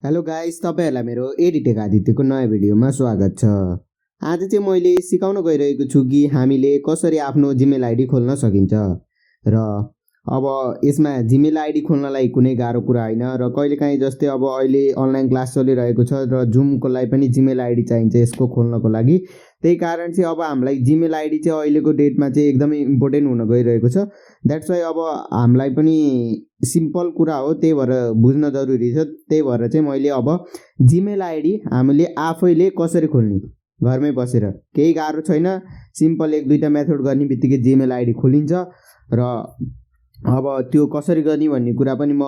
Hello guys, तपाईहरुलाई मेरो edtech आदित्यको नयाँ भिडियोमा स्वागत छ। आज चाहिँ मैले सिकाउन गइरहेको छु कि हामीले कसरी आफ्नो जीमेल आईडी खोल्न सकिन्छ र अब यसमा जीमेल आईडी खोल्नलाई कुनै गाह्रो कुरा हैन र कहिलेकाहीँ जस्तै अब अहिले अनलाइन क्लास चलिरहेको छ र जुमको लागि पनि जीमेल आईडी चाहिन्छ यसको खोल्नको लागि। त्यही कारण चाहिँ अब हामीलाई जीमेल आईडी चाहिँ अहिलेको डेटमा चाहिँ एकदमै इम्पोर्टेन्ट हुन गइरहेको छ। द्याट्स वाइ अब हामीलाई पनि सिम्पल कुरा हो, त्यही भएर बुझ्न जरुरी छ। त्यही भएर चाहिँ मैले अब जीमेल आईडी हामीले आफैले कसरी खोल्ने, घरमै बसेर, केही गाह्रो छैन। सिम्पल एक दुईटा मेथड गर्ने बित्तिकै जीमेल आईडी खोलिन्छ र अब त्यो कसरी गर्ने भन्ने कुरा पनि म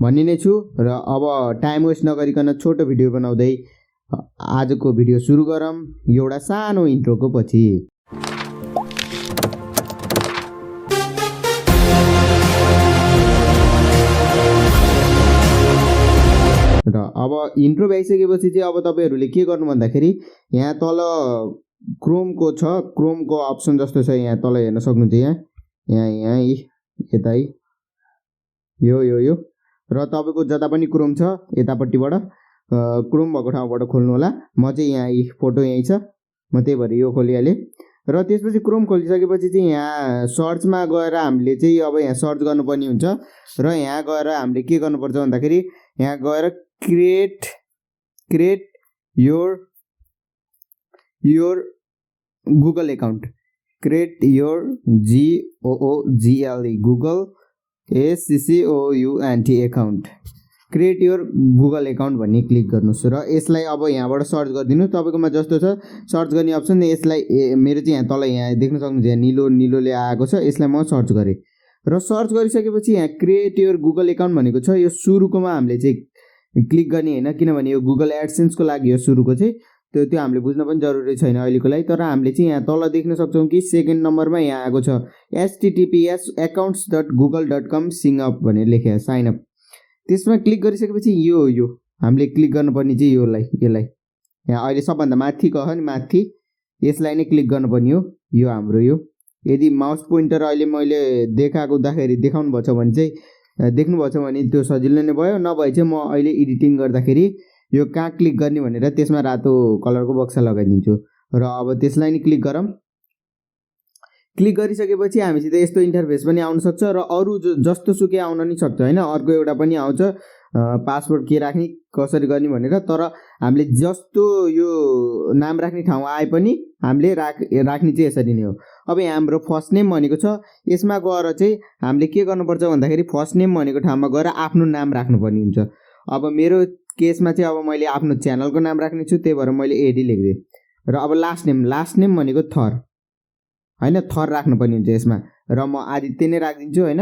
भन्ने नै छु। र अब टाइम वेस्ट नगरिकन छोटो भिडियो बनाउँदै आजको भिडियो सुरु गरौँ एउटा सानो इन्ट्रोको पछि। र अब इन्ट्रो भइसकेपछि चाहिँ अब तपाईहरुले के गर्नु भन्दाखेरि यहाँ तल क्रोमको छ, क्रोमको अप्सन जस्तो छ, यहाँ तल हेर्न सक्नुहुन्छ। यहाँ यता है, यो र तपाईको जता पनि क्रोम छ यतापट्टिबाट क्रोम भएको ठाउँबाट खोल्नु होला। म चाहिँ यहाँ फोटो यही छ, म त्यही भएर यो खोलिहालेँ। र त्यसपछि क्रोम खोलिसकेपछि चाहिँ यहाँ सर्चमा गएर हामीले चाहिँ अब यहाँ सर्च गर्नुपर्ने हुन्छ र यहाँ गएर हामीले के गर्नुपर्छ भन्दाखेरि यहाँ गएर create your Google account, create your GOOGLE Google ACCOUNT account, create your Google account भन्ने क्लिक गर्नुस् र यसलाई अब यहाँबाट सर्च गरिदिनु। तपाईकोमा जस्तो छ सर्च गर्ने अप्सन, यसलाई मेरो चाहिँ यहाँ तल यहाँ देख्न सक्नुहुन्छ, यहाँ नीलोले आएको छ, यसलाई म सर्च गरेँ र सर्च गरिसकेपछि यहाँ क्रिएट योर गुगल अकाउन्ट भनेको छ। यो सुरुकोमा हामीले चाहिँ क्लिक गर्ने हैन, किनभने यो गुगल एडसेन्सको लागि हो सुरुको चाहिँ। त्यो हामीले बुझ्न पनि जरुरी छैन अहिलेको लागि। तर हामीले चाहिँ यहाँ तल देख्न सक्छौं कि सेकेन्ड नम्बरमा यहाँ आएको छ https://accounts.google.com sign-up भनेर लेखेको छ, साइन अप। त्यसमा क्लिक गरिसकेपछि यो हामीले क्लिक गर्नुपर्ने चाहिँ यसलाई यहाँ अहिले सबभन्दा माथिको छ नि, माथि यसलाई नै क्लिक गर्नुपर्ने हो। यो हाम्रो यो यदि माउस पोइन्टर अहिले मैले देखाउँदाखेरि देखाउनु भछ भने चाहिँ देख्नु भछ भने त्यो सजिलो नै भयो। नभए चाहिँ म अहिले एडिटिङ गर्दाखेरि यो कहाँ क्लिक गर्ने भनेर त्यसमा रातो कलरको बक्सा लगाइदिन्छु र अब त्यसलाई नि क्लिक गरौँ। क्लिक गरिसकेपछि हामीसित यस्तो इन्टरफेस पनि आउन सक्छ र अरु जस्तो सुकै आउन नि सक्छ हैन। अर्को एउटा पनि आउँछ पासवर्ड के राख्ने कसरी गर्ने भनेर। तर हामीले जस्तो यो नाम राख्ने ठाउँ आए पनि हामीले राख्ने चाहिँ यसरी नै हो। अब यहाँ हाम्रो फर्स्ट नेम भनेको छ, यसमा गएर चाहिँ हामीले के गर्नुपर्छ भन्दाखेरि फर्स्ट नेम भनेको ठाउँमा गएर आफ्नो नाम राख्नुपर्ने हुन्छ। अब मेरो केसमा चाहिँ अब मैले आफ्नो च्यानलको नाम राख्ने छु, त्यही भएर मैले एडी लेख्दिए। र अब लास्ट नेम भनेको थर हैन, थर राख्नुपर्ने हुन्छ यसमा। र म आदित्य नै राखिदिन्छु हैन,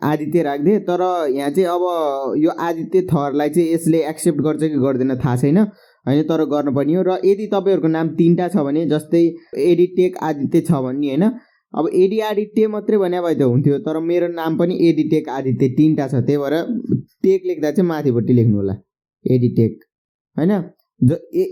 आदित्य राख्दे। तर यहाँ चाहिँ अब यो आदित्य थरलाई चाहिँ यसले एक्सेप्ट गर्छ कि गर्दैन थाहा छैन हैन, तर गर्नुपर्ने हो। र यदि तपाईहरुको नाम तीनटा छ भने जस्तै एडिटेक आदित्य छ भन्ने हैन, अब आदित्य मात्रै भने भए त हुन्थ्यो, तर मेरो नाम पनि एडिटेक आदित्य तीनटा छ, त्यही भएर टेक लेख्दा चाहिँ माथिपट्टि लेख्नु होला एडिटेक हैन।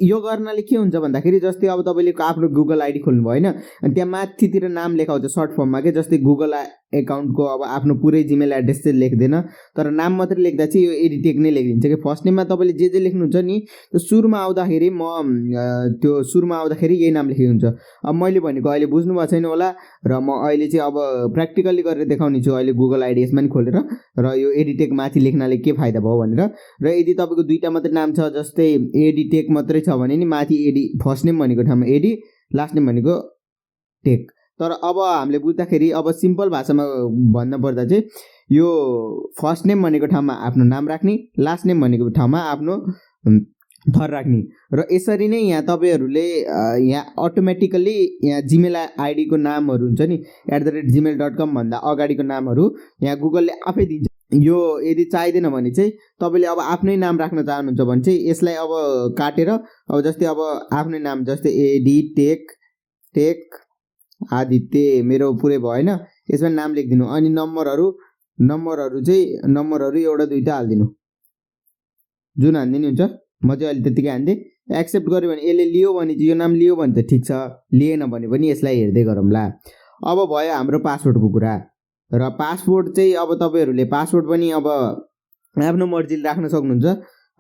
यो गर्नाले के हुन्छ भन्दाखेरि जस्तै अब तपाईले आफ्नो गुगल आईडी खोल्नु भयो हैन, अनि त्यहाँ माथितिर नाम लेखाउँछ सर्ट फर्ममा के, जस्तै गुगल अकाउन्टको अब आफ्नो पुरै जीमेल एड्रेस चाहिँ लेख्दैन, तर नाम मात्रै लेख्दा चाहिँ यो एडिटेक नै लेखिदिन्छ कि। फर्स्ट नेममा तपाईले जे लेख्नुहुन्छ नि त्यो सुरुमा आउँदाखेरि यही नाम लेखेको हुन्छ। अब मैले भनेको अहिले बुझ्नु भएको छैन होला र म अहिले चाहिँ अब प्र्याक्टिकली गरेर देखाउने छु अहिले गुगल आईडी यसमा नि खोलेर, र यो एडिटेक माथि लेख्नाले के फाइदा भयो भनेर। र यदि तपाईको दुईटा मात्रै नाम छ जस्तै एडिटेक मात्रै छ भने नि माथि एडी फर्स्ट नेम भनेको ठाउँमा एडी, लास्ट नेम भनेको टेक। तर अब हामीले बुझ्दाखेरि अब सिम्पल भाषामा भन्न पर्दा चाहिँ यो फर्स्ट नेम भनेको ठाउँमा आफ्नो नाम राख्ने, लास्ट नेम भनेको ठाउँमा आफ्नो थर राख्ने। र यसरी नै यहाँ तपाईहरुले यहाँ अटोमेटिकली यहाँ जीमेल आईडीको नामहरु हुन्छ नि @gmail.com भन्दा अगाडिको नामहरु यहाँ गुगलले आफै दिन्छ। यो यदि चाहिदैन भने चाहिँ तपाईले अब आफ्नै नाम राख्न चाहनुहुन्छ भने चाहिँ यसलाई अब काटेर अब जस्तै अब आफ्नै नाम जस्तै एडिटेक आदित्य मेरो पुरै भयो हैन, यसमा नाम लेखिदिनु। अनि नम्बरहरु एउटा दुईटा हाल्दिनु, जुन हान्दिनु नि हुन्छ। म चाहिँ अहिले त्यतिकै हान्दे। एक्सेप्ट गर्यो भने यसले लियो भने चाहिँ यो नाम लियो भने त ठीक छ, लिएन भने पनि यसलाई हेर्दै गरौँला। अब भयो हाम्रो पासवर्डको कुरा। र पासवर्ड चाहिँ अब तपाईहरुले पासवर्ड पनि अब आफ्नो मर्जीले राख्न सक्नुहुन्छ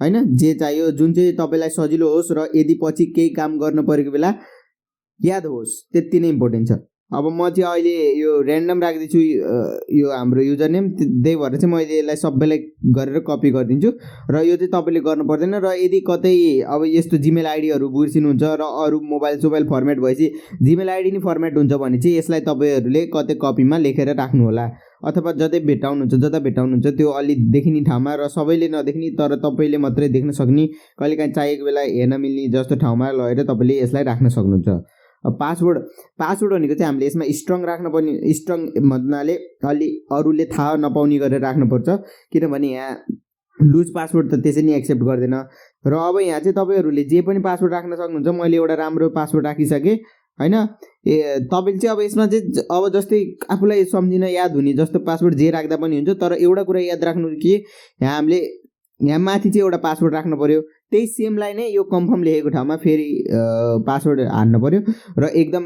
हैन। जे चाहियो जुन चाहिँ तपाईलाई सजिलो होस् र यदि पछि केही काम गर्न परेको बेला याद होस्, त्यति नै इम्पोर्टेन्ट छ। अब म चाहिँ अहिले यो र्यान्डम राख्दैछु यो हाम्रो युजर नेम, त्यही भएर चाहिँ मैले यसलाई सबैलाई गरेर कपी गरिदिन्छु र यो चाहिँ तपाईँले गर्नु पर्दैन। र यदि कतै अब यस्तो जिमेल आइडीहरू बिर्सिनुहुन्छ र अरू मोबाइल फर्मेट भएपछि जिमेल आइडी नै फर्मेट हुन्छ भने चाहिँ यसलाई तपाईँहरूले कतै कपीमा लेखेर राख्नु होला, अथवा जता भेट्टाउनुहुन्छ त्यो अलि देखिने ठाउँमा र सबैले नदेख्ने तर तपाईँले मात्रै देख्न सक्ने, कहिलेकाहीँ चाहिएको बेला हेर्न मिल्ने जस्तो ठाउँमा लगेर तपाईँले यसलाई राख्न सक्नुहुन्छ। पासवर्ड भनेको चाहिँ हामीले यसमा स्ट्रङ राख्न पर्ने, स्ट्रङ भन्नाले अलि अरूले थाहा नपाउने गरेर राख्नुपर्छ, किनभने यहाँ लुज पासवर्ड त त्यसै नि एक्सेप्ट गर्दैन। र अब यहाँ चाहिँ तपाईँहरूले जे पनि पासवर्ड राख्न सक्नुहुन्छ। मैले एउटा राम्रो पासवर्ड राखिसकेँ हैन। तपाईँले चाहिँ अब यसमा चाहिँ अब जस्तै आफूलाई सम्झिन याद हुने जस्तो पासवर्ड जे राख्दा पनि हुन्छ, तर एउटा कुरा याद राख्नु कि यहाँ हामीले यहाँ माथि चाहिँ एउटा पासवर्ड राख्नु पर्यो, त्यही सेमलाई नै यो कन्फर्म लेखेको ठाउँमा फेरि पासवर्ड हाल्नु पर्यो। र एकदम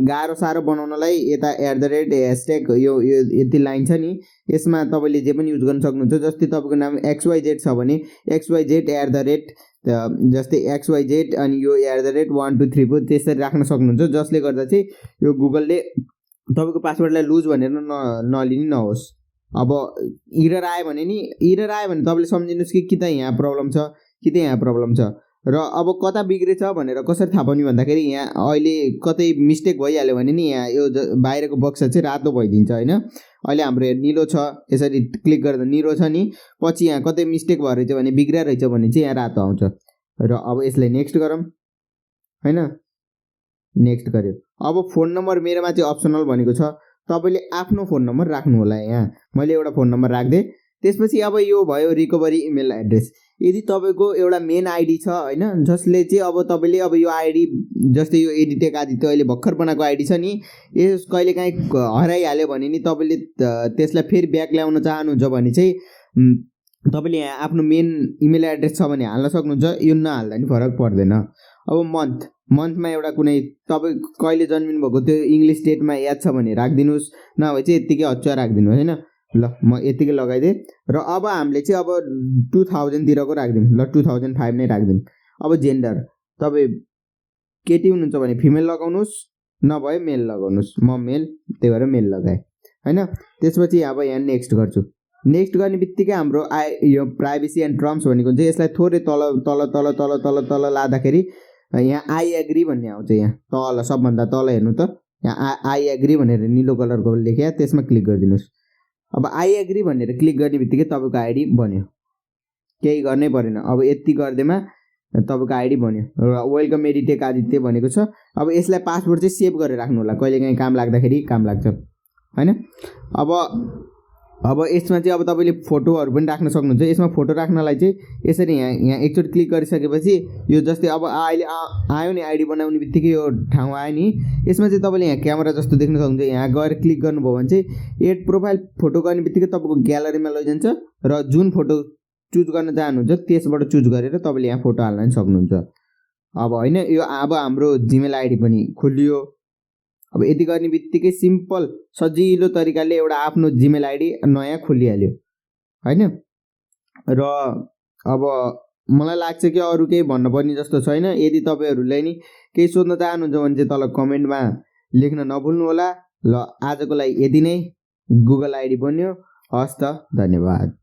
गाह्रो साह्रो बनाउनलाई यता @ यो यति लाइन छ नि, यसमा तपाईँले जे पनि युज गर्न सक्नुहुन्छ। जस्तै तपाईँको नाम XYZ छ भने XYZ जस्तै XYZ अनि यो @123 त्यसरी राख्न सक्नुहुन्छ, जसले गर्दा चाहिँ यो गुगलले तपाईँको पासवर्डलाई लुज भनेर नलिने नहोस्। अब इरर आयो भने तपाईँले सम्झिनुहोस् कि त यहाँ प्रब्लम छ कि त यहाँ प्रब्लम छ। र अब कता बिग्रेछ भनेर कसरी थाहा पाउने भन्दाखेरि यहाँ अहिले कतै मिस्टेक भइहाल्यो भने नि यहाँ यो बाहिरको बक्स चाहिँ रातो भइदिन्छ हैन। अहिले हाम्रो निलो छ, यसरी क्लिक गर्दा निलो छ नि, पछि यहाँ कतै मिस्टेक भएर रहेछ भने बिग्रा रहेछ भने चाहिँ यहाँ रातो आउँछ। र अब यसलाई नेक्स्ट गरौँ हैन, नेक्स्ट गर्यो। अब फोन नम्बर मेरोमा चाहिँ अप्सनल भनेको छ, तपाईँले आफ्नो फोन नम्बर राख्नु होला। यहाँ मैले एउटा फोन नम्बर राख्दिएँ। त्यसपछि अब यो भयो रिकभरी इमेल एड्रेस। यदि तपाईँको एउटा मेन आइडी छ हैन, जसले चाहिँ अब तपाईँले अब यो आइडी जस्तै यो एडिटेक आदित्य अहिले भर्खर बनाएको आइडी छ नि, यस कहिलेकाहीँ हराइहाल्यो भने नि तपाईँले त्यसलाई फेरि ब्याक ल्याउन चाहनुहुन्छ भने चाहिँ तपाईँले यहाँ आफ्नो मेन इमेल एड्रेस छ भने हाल्न सक्नुहुन्छ, यो नहाल्दा नि फरक पर्दैन। अब मन्थमा एउटा कुनै तपाईँ कहिले जन्मिनु भएको त्यो इङ्ग्लिस डेटमा याद छ भने राखिदिनुहोस्, नभए चाहिँ यत्तिकै अचुवा राखिदिनुहोस् हैन। ल म यतिकै लगाइदिएँ। र अब हामीले चाहिँ अब 2000 तिरको राखिदिउँ, ल 2005 नै राखिदिउँ। अब जेन्डर तपाईँ केटी हुनुहुन्छ भने फिमेल लगाउनुहोस्, नभए मेल लगाउनुहोस्। म मेल, त्यही भएर मेल लगाएँ हैन। त्यसपछि अब यहाँ नेक्स्ट गर्छु। नेक्स्ट गर्ने बित्तिकै हाम्रो यो प्राइभेसी एन्ड टर्म्स भनेको चाहिँ यसलाई थोरै तल तल तल तल तल तल लाँदाखेरि यहाँ आई एग्री भन्ने आउँछ। यहाँ तल सबभन्दा तल हेर्नु त, यहाँ आई एग्री भनेर निलो कलरको लेख्या, त्यसमा क्लिक गरिदिनुहोस्। अब आई एग्री भनेर क्लिक गर्ने बित्तिकै तपाईँको आइडी बन्यो, केही गर्नै परेन। अब यति गर्दैमा तपाईँको आइडी बन्यो र वेलकम एडिटेक आदित्य भनेको छ। अब यसलाई पासवर्ड चाहिँ सेभ गरेर राख्नु होला, कहिलेकाहीँ काम लाग्दाखेरि काम लाग्छ हैन। अब यसमा चाहिँ अब तपाईँले फोटोहरू पनि राख्न सक्नुहुन्छ। यसमा फोटो राख्नलाई चाहिँ यसरी यहाँ एकचोटि क्लिक गरिसकेपछि यो जस्तै अब अहिले आयो नि आइडी बनाउने बित्तिकै यो ठाउँ आयो नि, यसमा चाहिँ तपाईँले यहाँ क्यामेरा जस्तो देख्न सक्नुहुन्छ। यहाँ गएर क्लिक गर्नुभयो भने चाहिँ एड प्रोफाइल फोटो गर्ने बित्तिकै तपाईँको ग्यालरीमा लैजान्छ र जुन फोटो चुज गर्न चाहनुहुन्छ त्यसबाट चुज गरेर तपाईँले यहाँ फोटो हाल्न सक्नुहुन्छ। अब हैन, यो अब हाम्रो जिमेल आइडी पनि खोलियो। अब यति गर्ने बित्तिकै सिम्पल सजिलो तरिकाले एउटा आफ्नो जिमेल आइडी नयाँ खोलिहाल्यो हैन। र अब मलाई लाग्छ कि अरू केही भन्नुपर्ने जस्तो छैन। यदि तपाईँहरूलाई नि केही सोध्न चाहनुहुन्छ भने चाहिँ तल कमेन्टमा लेख्न नभुल्नु होला। ल आजको लागि यति नै, गुगल आइडी बन्यो। हस् त, धन्यवाद।